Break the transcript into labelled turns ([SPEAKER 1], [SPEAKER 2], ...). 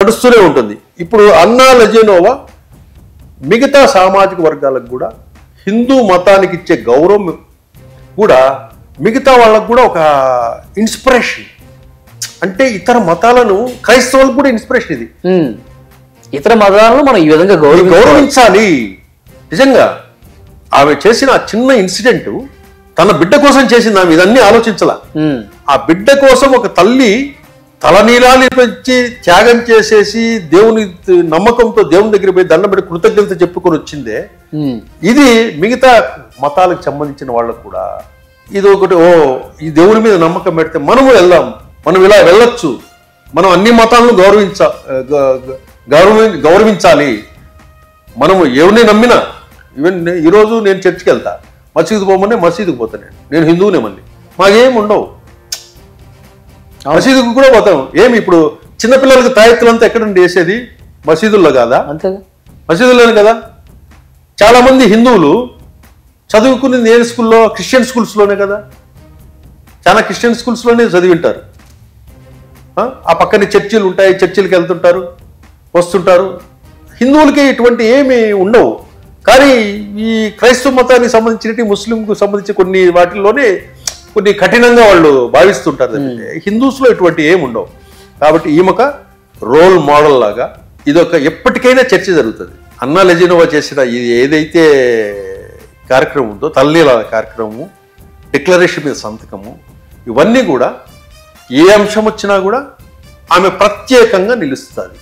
[SPEAKER 1] నడుస్తూనే ఉంటుంది. ఇప్పుడు అన్నా లెజెనోవా మిగతా సామాజిక వర్గాలకు కూడా హిందూ మతానికి ఇచ్చే గౌరవం కూడా మిగతా వాళ్ళకు కూడా ఒక ఇన్స్పిరేషన్. అంటే ఇతర మతాలను క్రైస్తవులకు కూడా ఇన్స్పిరేషన్ ఇది.
[SPEAKER 2] ఇతర మతాలను మనం ఈ విధంగా
[SPEAKER 1] గౌరవించాలి. నిజంగా ఆమె చేసిన ఆ చిన్న ఇన్సిడెంట్ తన బిడ్డ కోసం చేసింది. ఆమె ఇదన్నీ ఆలోచించాల. ఆ బిడ్డ కోసం ఒక తల్లి తలనీలాలు పెంచి త్యాగం చేసేసి దేవుని నమ్మకంతో దేవుని దగ్గర పోయి దండం పెట్టి కృతజ్ఞత చెప్పుకొని వచ్చిందే. ఇది మిగతా మతాలకు సంబంధించిన వాళ్ళకు కూడా ఇది ఒకటి. ఈ దేవుని మీద నమ్మకం పెడితే మనము వెళ్దాం, మనం ఇలా వెళ్ళొచ్చు, మనం అన్ని మతాలను గౌరవించాలి. మనము ఎవరిని నమ్మినా, ఈవెన్ ఈరోజు నేను చర్చికి వెళ్తా, మసీదు పోమనే మసీదుకు పోతాను. నేను హిందువునే, మళ్ళీ మాకేం ఉండవు. మసీదుకు కూడా పోతాం. ఏమి ఇప్పుడు చిన్నపిల్లలకి తాయెత్తులంతా ఎక్కడండి వేసేది? మసీదుల్లో కాదా?
[SPEAKER 2] అంతేగా,
[SPEAKER 1] మసీదుల్లోనే కదా. చాలా మంది హిందువులు చదువుకునేది ఏ స్కూల్లో? క్రిస్టియన్ స్కూల్స్లోనే కదా. చాలా క్రిస్టియన్ స్కూల్స్లోనే చదివింటారు. ఆ పక్కనే చర్చిలు ఉంటాయి, చర్చిలకు వెళ్తుంటారు, వస్తుంటారు. హిందువులకి ఇటువంటి ఏమి ఉండవు. కానీ ఈ క్రైస్తవ మతానికి సంబంధించిన ముస్లింకు సంబంధించి కొన్ని వాటిల్లోనే కొన్ని కఠినంగా వాళ్ళు భావిస్తుంటారు. హిందూస్లో ఇటువంటి ఏమి ఉండవు. కాబట్టి ఈమెక రోల్ మోడల్ లాగా ఇదొక ఎప్పటికైనా చర్చ జరుగుతుంది. అన్నా లెజెనోవా చేసిన ఇది ఏదైతే కార్యక్రమం ఉందో, తల్లిల కార్యక్రమము, డిక్లరేషన్ మీద సంతకము, ఇవన్నీ కూడా ఏ అంశం వచ్చినా కూడా ఆమె ప్రత్యేకంగా నిలుస్తుంది.